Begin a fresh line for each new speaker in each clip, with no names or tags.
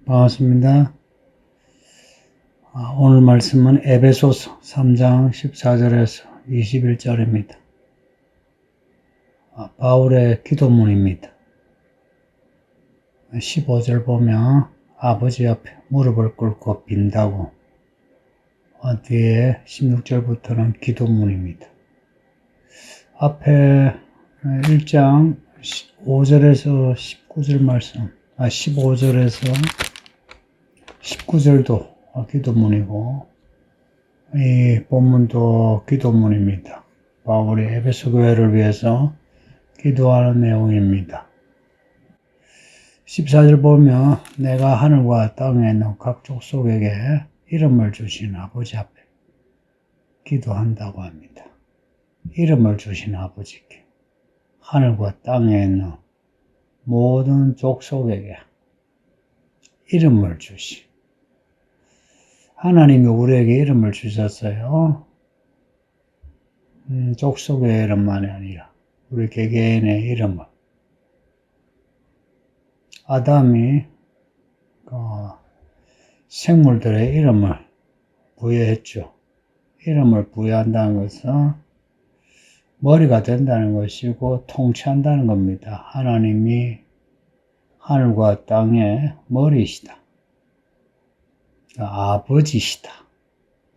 반갑습니다. 오늘 말씀은 에베소서 3장 14절에서 21절입니다. 바울의 기도문입니다. 15절 보면 아버지 앞에 무릎을 꿇고 빈다고, 뒤에 16절부터는 기도문입니다. 앞에 1장 5절에서 19절 말씀, 15절에서 19절도 기도문이고, 이 본문도 기도문입니다. 바울이 에베소 교회를 위해서 기도하는 내용입니다. 14절 보면 내가 하늘과 땅에 있는 각 족속에게 이름을 주신 아버지 앞에 기도한다고 합니다. 이름을 주신 아버지께, 하늘과 땅에 있는 모든 족속에게 이름을 주신, 하나님이 우리에게 이름을 주셨어요. 족속의 이름만이 아니라 우리 개개인의 이름을. 아담이 생물들의 이름을 부여했죠. 이름을 부여한다는 것은 머리가 된다는 것이고 통치한다는 겁니다. 하나님이 하늘과 땅의 머리이시다. 아버지시다.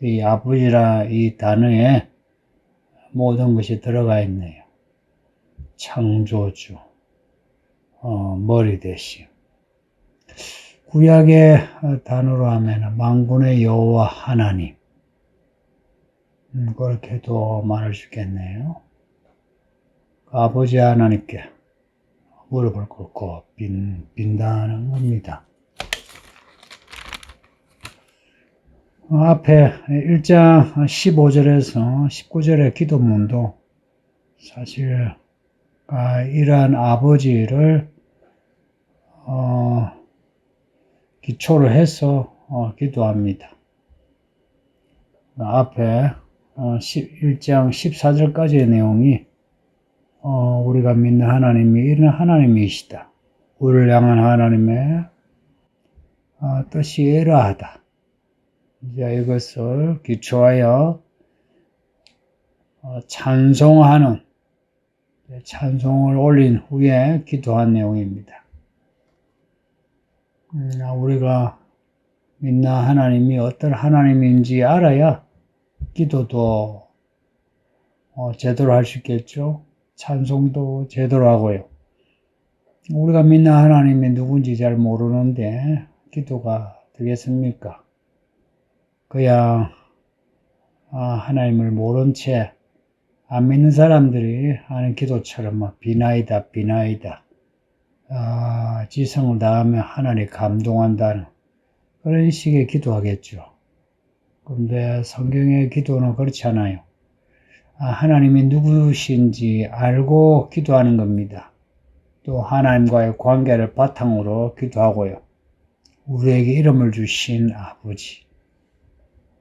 이 아버지라 이 단어에 모든 것이 들어가 있네요. 창조주, 머리 대신. 구약의 단어로 하면 만군의 여호와 하나님. 그렇게도 말할 수 있겠네요. 아버지 하나님께 무릎을 꿇고 빈다는 겁니다. 앞에 1장 15절에서 19절의 기도문도 사실 이러한 아버지를 기초로 해서 기도합니다. 앞에 1장 14절까지의 내용이 우리가 믿는 하나님이 이런 하나님이시다. 우리를 향한 하나님의 뜻이 이러하다. 이제 이것을 기초하여 찬송을 올린 후에 기도한 내용입니다. 우리가 믿는 하나님이 어떤 하나님인지 알아야 기도도 제대로 할 수 있겠죠. 찬송도 제대로 하고요. 우리가 믿는 하나님이 누군지 잘 모르는데 기도가 되겠습니까? 그냥 하나님을 모른 채 안 믿는 사람들이 하는 기도처럼 비나이다 지성을 다하면 하나님 감동한다는 그런 식의 기도하겠죠. 그런데 성경의 기도는 그렇지 않아요. 하나님이 누구신지 알고 기도하는 겁니다. 또 하나님과의 관계를 바탕으로 기도하고요. 우리에게 이름을 주신 아버지,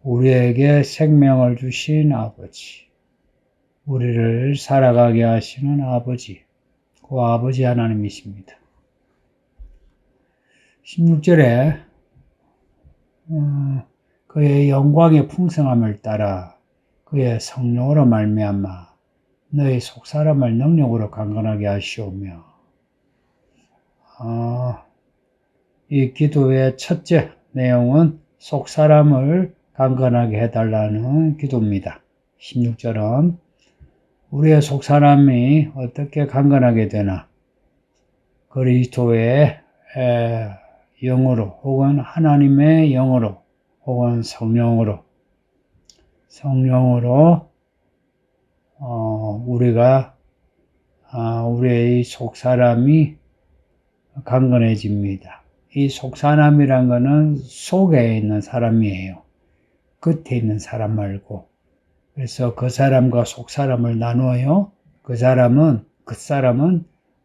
우리에게 생명을 주신 아버지, 우리를 살아가게 하시는 아버지, 그 아버지 하나님이십니다. 16절에 그의 영광의 풍성함을 따라 그의 성령으로 말미암아 너희 속사람을 능력으로 강건하게 하시오며, 이 기도의 첫째 내용은 속사람을 강건하게 해달라는 기도입니다. 16절은 우리의 속사람이 어떻게 강건하게 되나, 그리스도의 영으로 혹은 하나님의 영으로 혹은 성령으로 우리가 우리의 속사람이 강건해집니다. 이 속사람이란 것은 속에 있는 사람이에요. 끝에 있는 사람 말고. 그래서 그 사람과 속사람을 나누어요. 겉사람은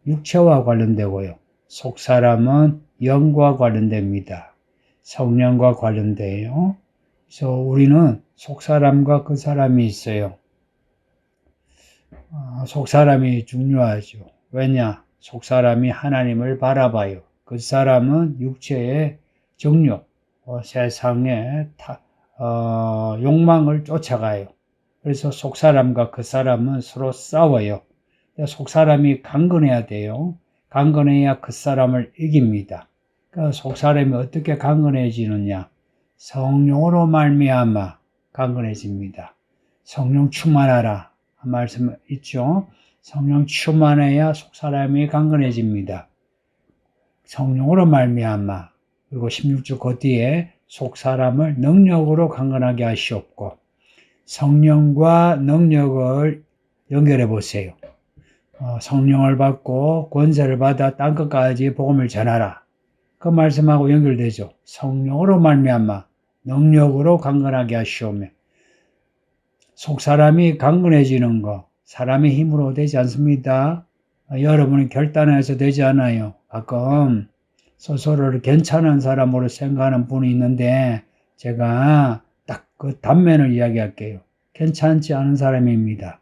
육체와 관련되고요. 속사람은 영과 관련됩니다. 성령과 관련돼요. 그래서 우리는 속사람과 겉사람이 있어요. 속사람이 중요하죠. 왜냐? 속사람이 하나님을 바라봐요. 겉사람은 육체의 정욕, 세상의 욕망을 쫓아가요. 그래서 속사람과 그 사람은 서로 싸워요. 속사람이 강건해야 돼요. 강건해야 그 사람을 이깁니다. 그러니까 속사람이 어떻게 강건해지느냐? 성령으로 말미암아 강건해집니다. 성령 충만하라 말씀 있죠. 성령 충만해야 속사람이 강건해집니다. 성령으로 말미암아. 그리고 16절 그 뒤에 속사람을 능력으로 강건하게 하시옵고, 성령과 능력을 연결해 보세요. 성령을 받고 권세를 받아 땅끝까지 복음을 전하라. 그 말씀하고 연결되죠. 성령으로 말미암아 능력으로 강건하게 하시오며, 속사람이 강건해지는 거 사람의 힘으로 되지 않습니다. 여러분이 결단해서 되지 않아요. 가끔 스스로를 괜찮은 사람으로 생각하는 분이 있는데 제가 딱 그 단면을 이야기할게요. 괜찮지 않은 사람입니다.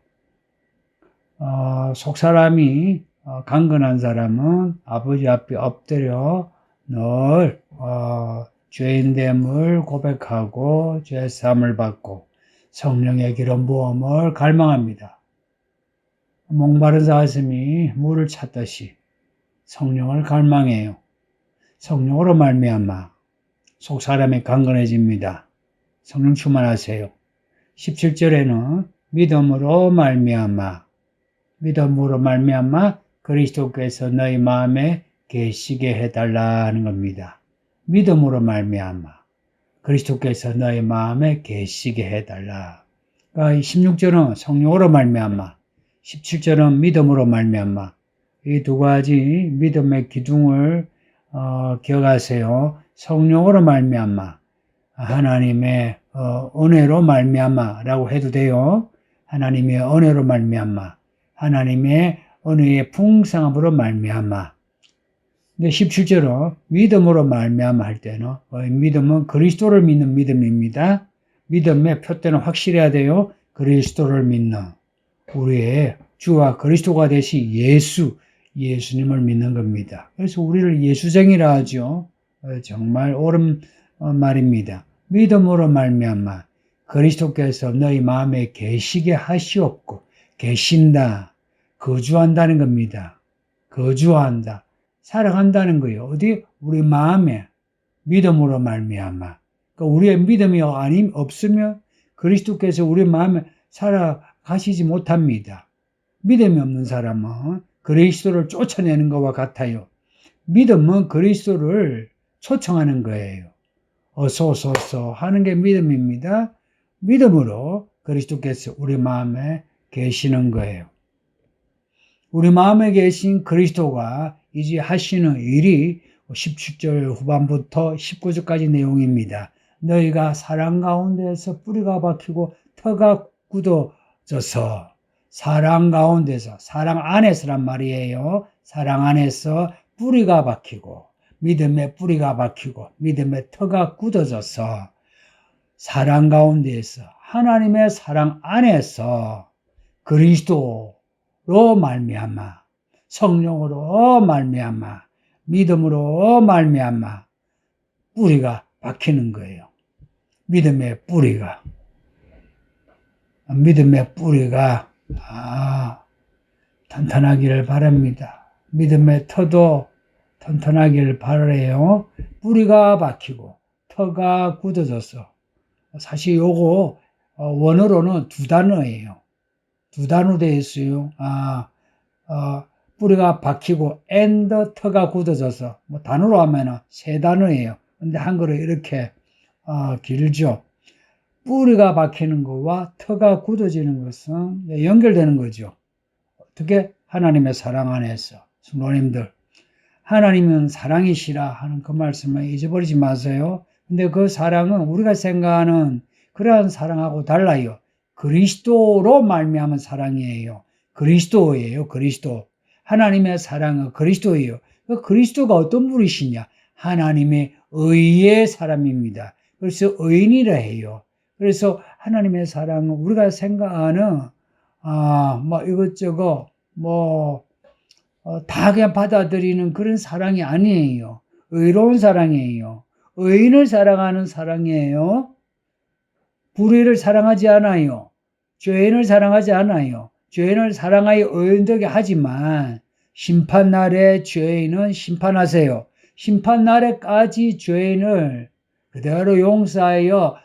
속사람이 강건한 사람은 아버지 앞에 엎드려 늘 죄인됨을 고백하고 죄사함을 받고 성령의 기름 부음을 갈망합니다. 목마른 사슴이 물을 찾듯이 성령을 갈망해요. 성령으로 말미암아 속사람이 강건해집니다. 성령 충만하세요. 17절에는 믿음으로 말미암아 그리스도께서 너희 마음에 계시게 해달라는 겁니다. 믿음으로 말미암아 그리스도께서 너희 마음에 계시게 해달라. 그러니까 16절은 성령으로 말미암아, 17절은 믿음으로 말미암아. 이 두 가지 믿음의 기둥을 기억하세요. 성령으로 말미암아, 하나님의 은혜로 말미암아라고 해도 돼요. 하나님의 은혜로 말미암아, 하나님의 은혜의 풍성함으로 말미암아. 근데 17절은 믿음으로 말미암아 할 때는 믿음은 그리스도를 믿는 믿음입니다. 믿음의 표대는 확실해야 돼요. 그리스도를 믿는 우리의 주와 그리스도가 되신 예수님을 믿는 겁니다. 그래서 우리를 예수쟁이라 하죠. 정말 옳은 말입니다. 믿음으로 말미암아 그리스도께서 너희 마음에 계시게 하시옵고, 계신다, 거주한다는 겁니다. 거주한다, 살아간다는 거예요. 어디? 우리 마음에 믿음으로 말미암아. 그러니까 우리의 믿음이 없으면 그리스도께서 우리 마음에 살아가시지 못합니다. 믿음이 없는 사람은 그리스도를 쫓아내는 것과 같아요. 믿음은 그리스도를 초청하는 거예요. 어서 오소서 하는 게 믿음입니다. 믿음으로 그리스도께서 우리 마음에 계시는 거예요. 우리 마음에 계신 그리스도가 이제 하시는 일이 17절 후반부터 19절까지 내용입니다. 너희가 사랑 가운데서 뿌리가 박히고 터가 굳어져서, 사랑 가운데서, 사랑 안에서란 말이에요. 사랑 안에서 뿌리가 박히고, 믿음의 뿌리가 박히고, 믿음의 터가 굳어져서, 사랑 가운데서, 하나님의 사랑 안에서 그리스도로 말미암아, 성령으로 말미암아, 믿음으로 말미암아 뿌리가 박히는 거예요. 믿음의 뿌리가 튼튼하기를 바랍니다. 믿음의 터도 튼튼하기를 바라요. 뿌리가 박히고 터가 굳어져서, 사실 요거 원어로는 두 단어예요. 두 단어로 되어 있어요. 뿌리가 박히고 and 터가 굳어져서, 단어로 하면은 세 단어예요. 근데 한글은 이렇게 길죠. 뿌리가 박히는 것과 터가 굳어지는 것은 연결되는 거죠. 어떻게? 하나님의 사랑 안에서. 성도님들, 하나님은 사랑이시라 하는 그 말씀을 잊어버리지 마세요. 근데 그 사랑은 우리가 생각하는 그러한 사랑하고 달라요. 그리스도로 말미암은 사랑이에요. 그리스도예요. 그리스도. 하나님의 사랑은 그리스도예요. 그 그리스도가 어떤 분이시냐? 하나님의 의의 사람입니다. 그래서 의인이라 해요. 그래서 하나님의 사랑은 우리가 생각하는 이것저것 다 그냥 받아들이는 그런 사랑이 아니에요. 의로운 사랑이에요. 의인을 사랑하는 사랑이에요. 불의를 사랑하지 않아요. 죄인을 사랑하지 않아요. 죄인을 사랑하여 의인되게 하지만 심판날에 죄인은 심판하세요. 심판날에까지 죄인을 그대로 용서하여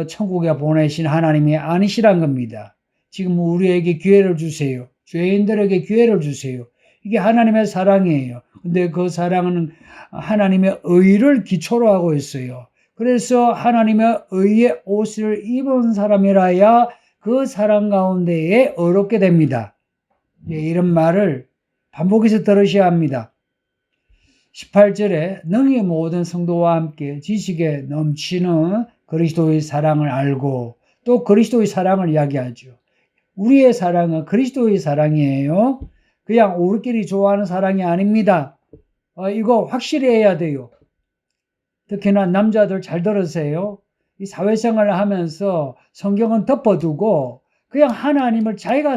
천국에 보내신 하나님이 아니시란 겁니다. 지금 우리에게 기회를 주세요. 죄인들에게 기회를 주세요. 이게 하나님의 사랑이에요. 근데 그 사랑은 하나님의 의를 기초로 하고 있어요. 그래서 하나님의 의의 옷을 입은 사람이라야 그 사랑 가운데에 어렵게 됩니다. 이런 말을 반복해서 들으셔야 합니다. 18절에 능히 모든 성도와 함께 지식에 넘치는 그리스도의 사랑을 알고, 또 그리스도의 사랑을 이야기하죠. 우리의 사랑은 그리스도의 사랑이에요. 그냥 우리끼리 좋아하는 사랑이 아닙니다. 이거 확실히 해야 돼요. 특히나 남자들 잘 들으세요. 이 사회생활을 하면서 성경은 덮어두고 그냥 하나님을 자기가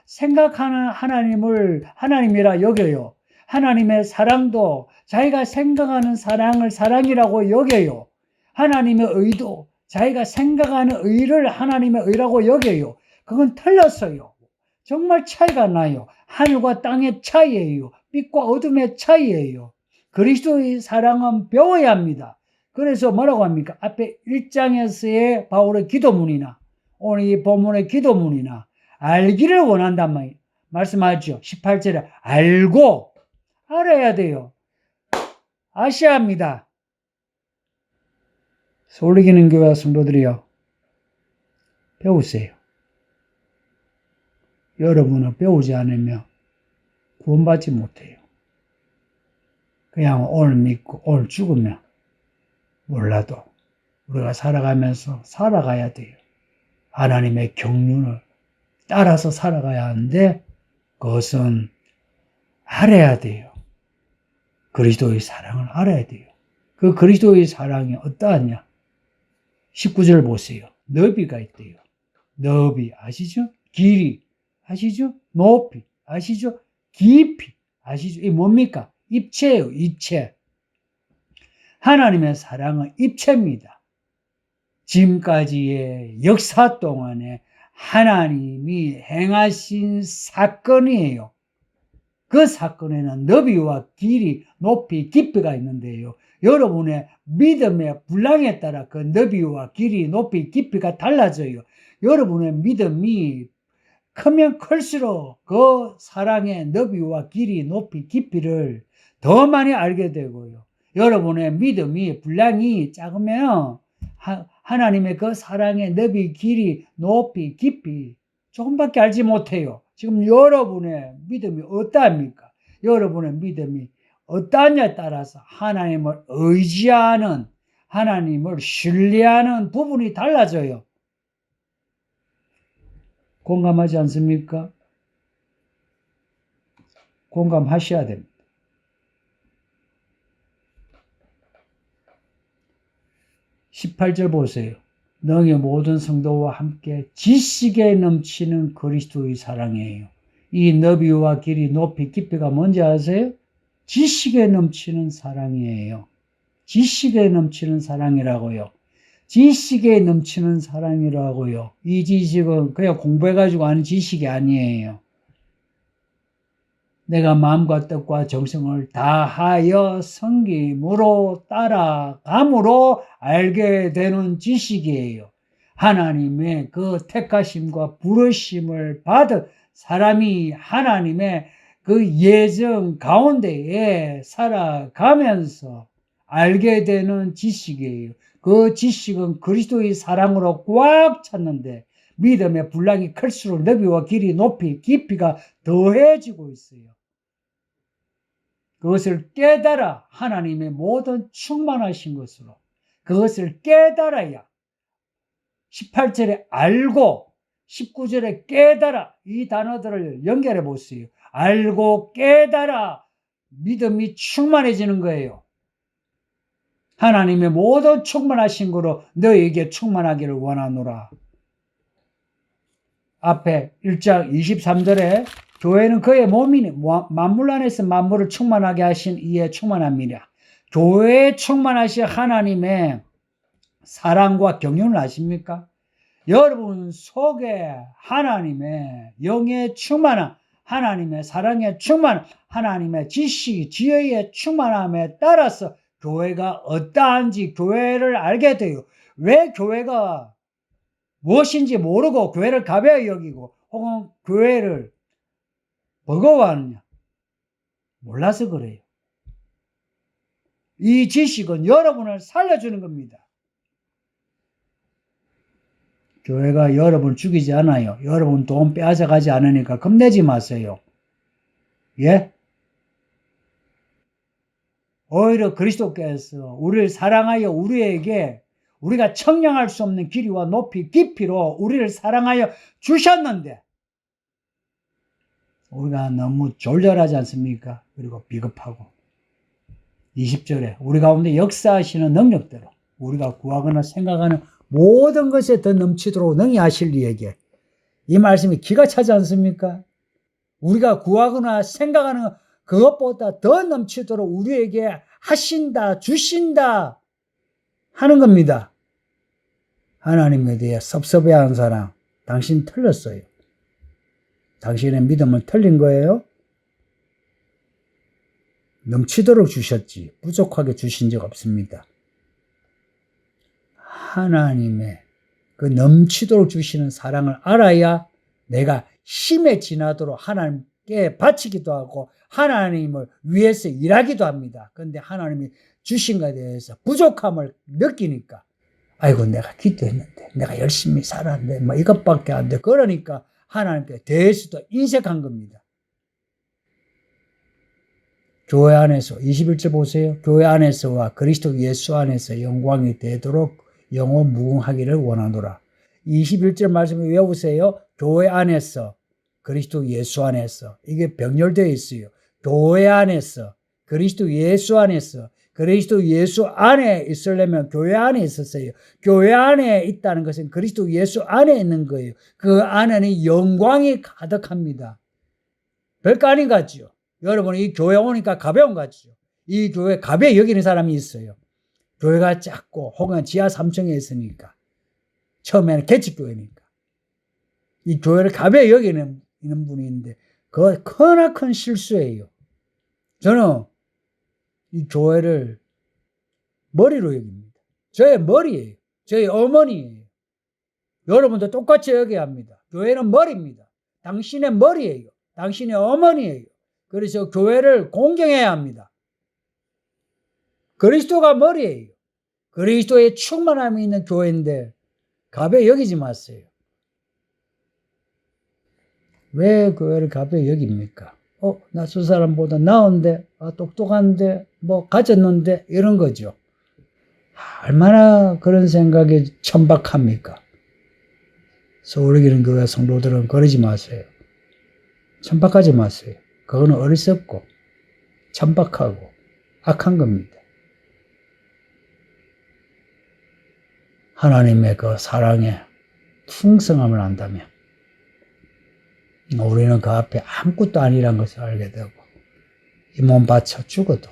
생각하는 하나님을 하나님이라 여겨요. 하나님의 사랑도 자기가 생각하는 사랑을 사랑이라고 여겨요. 하나님의 의도 자기가 생각하는 의를 하나님의 의라고 여겨요. 그건 틀렸어요. 정말 차이가 나요. 하늘과 땅의 차이예요. 빛과 어둠의 차이예요. 그리스도의 사랑은 배워야 합니다. 그래서 뭐라고 합니까? 앞에 1장에서의 바울의 기도문이나 오늘 이 본문의 기도문이나 알기를 원한단 말씀하죠. 18절에 알고 알아야 돼요. 아셔야 합니다. 서울기는 교회 성도들이요, 배우세요. 여러분은 배우지 않으면 구원받지 못해요. 그냥 오늘 믿고 오늘 죽으면 몰라도 우리가 살아가면서 살아가야 돼요. 하나님의 경륜을 따라서 살아가야 하는데 그것은 알아야 돼요. 그리스도의 사랑을 알아야 돼요. 그 그리스도의 사랑이 어떠하냐? 19절 보세요. 너비가 있대요. 너비 아시죠? 길이 아시죠? 높이 아시죠? 깊이 아시죠? 이게 뭡니까? 입체예요. 입체. 하나님의 사랑은 입체입니다. 지금까지의 역사 동안에 하나님이 행하신 사건이에요. 그 사건에는 너비와 길이, 높이, 깊이가 있는데요. 여러분의 믿음의 분량에 따라 그 너비와 길이, 높이, 깊이가 달라져요. 여러분의 믿음이 크면 클수록 그 사랑의 너비와 길이, 높이, 깊이를 더 많이 알게 되고요. 여러분의 믿음이 분량이 작으면 하나님의 그 사랑의 너비, 길이, 높이, 깊이 조금밖에 알지 못해요. 지금 여러분의 믿음이 어떠합니까? 여러분의 믿음이 어떠하냐에 따라서 하나님을 의지하는, 하나님을 신뢰하는 부분이 달라져요. 공감하지 않습니까? 공감하셔야 됩니다. 18절 보세요. 너희 모든 성도와 함께 지식에 넘치는 그리스도의 사랑이에요. 이 너비와 길이, 높이, 깊이가 뭔지 아세요? 지식에 넘치는 사랑이에요. 지식에 넘치는 사랑이라고요. 지식에 넘치는 사랑이라고요. 이 지식은 그냥 공부해가지고 아는 지식이 아니에요. 내가 마음과 뜻과 정성을 다하여 섬김으로 따라감으로 알게 되는 지식이에요. 하나님의 그 택하심과 부르심을 받은 사람이 하나님의 그 예정 가운데에 살아가면서 알게 되는 지식이에요. 그 지식은 그리스도의 사랑으로 꽉 찼는데 믿음의 분량이 클수록 너비와 길이, 높이, 깊이가 더해지고 있어요. 그것을 깨달아 하나님의 모든 충만하신 것으로 그것을 깨달아야 18절에 알고 19절에 깨달아 이 단어들을 연결해 보세요. 알고 깨달아 믿음이 충만해지는 거예요. 하나님의 모든 충만하신 거로 너에게 충만하기를 원하노라. 앞에 1장 23절에 교회는 그의 몸이니 만물 안에서 만물을 충만하게 하신 이의 충만함이라. 교회에 충만하신 하나님의 사랑과 경륜을 아십니까? 여러분 속에 하나님의 영에 충만한 하나님의 사랑에 충만한 하나님의 지식, 지혜에 충만함에 따라서 교회가 어떠한지 교회를 알게 돼요. 왜 교회가 무엇인지 모르고 교회를 가벼이 여기고 혹은 교회를 버거워하느냐? 몰라서 그래요. 이 지식은 여러분을 살려주는 겁니다. 교회가 여러분을 죽이지 않아요. 여러분 돈 빼앗아가지 않으니까 겁내지 마세요. 예? 오히려 그리스도께서 우리를 사랑하여 우리에게 우리가 청량할 수 없는 길이와 높이 깊이로 우리를 사랑하여 주셨는데 우리가 너무 졸렬하지 않습니까? 그리고 비겁하고 20절에 우리 가운데 역사하시는 능력대로 우리가 구하거나 생각하는 모든 것에 더 넘치도록 능히 하실 이에게 이 말씀이 기가 차지 않습니까? 우리가 구하거나 생각하는 그것보다 더 넘치도록 우리에게 하신다, 주신다 하는 겁니다. 하나님에 대해 섭섭해하는 사람, 당신 틀렸어요. 당신의 믿음은 틀린 거예요? 넘치도록 주셨지 부족하게 주신 적 없습니다. 하나님의 그 넘치도록 주시는 사랑을 알아야 내가 힘에 지나도록 하나님께 바치기도 하고 하나님을 위해서 일하기도 합니다. 그런데 하나님이 주신 것에 대해서 부족함을 느끼니까 아이고 내가 기도했는데 내가 열심히 살았는데 뭐 이것밖에 안 돼. 그러니까 하나님께 대해서도 인색한 겁니다. 교회 안에서 21절 보세요. 교회 안에서와 그리스도 예수 안에서 영광이 되도록 영원 무궁하기를 원하노라. 21절 말씀을 외우세요. 교회 안에서 그리스도 예수 안에서 이게 병렬되어 있어요. 교회 안에서 그리스도 예수 안에서 그리스도 예수 안에 있으려면 교회 안에 있었어요. 교회 안에 있다는 것은 그리스도 예수 안에 있는 거예요. 그 안에는 영광이 가득합니다. 별거 아닌 것 같죠? 여러분 이 교회 오니까 가벼운 것 같죠? 이 교회 가벼이 여기는 사람이 있어요. 교회가 작고 혹은 지하 3층에 있으니까 처음에는 개척교회니까 이 교회를 가벼이 여기는 분이 있는데 그거 크나큰 실수예요. 저는 이 교회를 머리로 여깁니다. 저의 머리예요. 저의 어머니예요. 여러분도 똑같이 여겨야 합니다. 교회는 머리입니다. 당신의 머리예요. 당신의 어머니예요. 그래서 교회를 공경해야 합니다. 그리스도가 머리예요. 그리스도의 충만함이 있는 교회인데 가벼이 여기지 마세요. 왜 교회를 가벼이 여깁니까? 나 저 사람보다 나은데, 똑똑한데, 뭐 가졌는데 이런 거죠. 얼마나 그런 생각이 천박합니까? 서울에 교회 성도들은 그러지 마세요. 천박하지 마세요. 그거는 어리석고 천박하고 악한 겁니다. 하나님의 그 사랑에 풍성함을 안다면 우리는 그 앞에 아무것도 아니란 것을 알게 되고 이 몸 바쳐 죽어도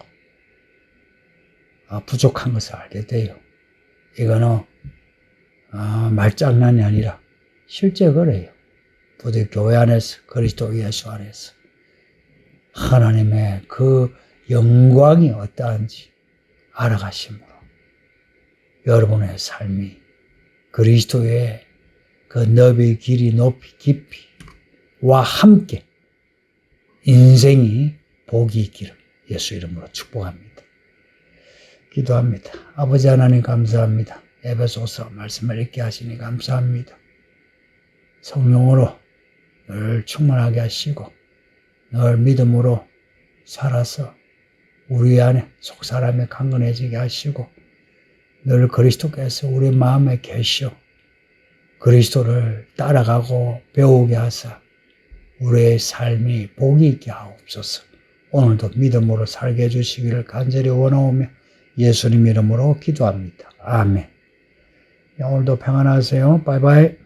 부족한 것을 알게 돼요. 이거는 말장난이 아니라 실제 그래요. 부디 교회 안에서 그리스도 예수 안에서 하나님의 그 영광이 어떠한지 알아가심으로 여러분의 삶이 그리스도의 그 너비, 길이, 높이, 깊이와 함께 인생이 복이 있기를 예수 이름으로 축복합니다. 기도합니다. 아버지 하나님 감사합니다. 에베소서 말씀을 읽게 하시니 감사합니다. 성령으로 늘 충만하게 하시고 늘 믿음으로 살아서 우리 안에 속사람이 강건해지게 하시고 늘 그리스도께서 우리 마음에 계시오 그리스도를 따라가고 배우게 하사 우리의 삶이 복이 있게 하옵소서. 오늘도 믿음으로 살게 해주시기를 간절히 원하오며 예수님 이름으로 기도합니다. 아멘. 오늘도 평안하세요. 바이바이.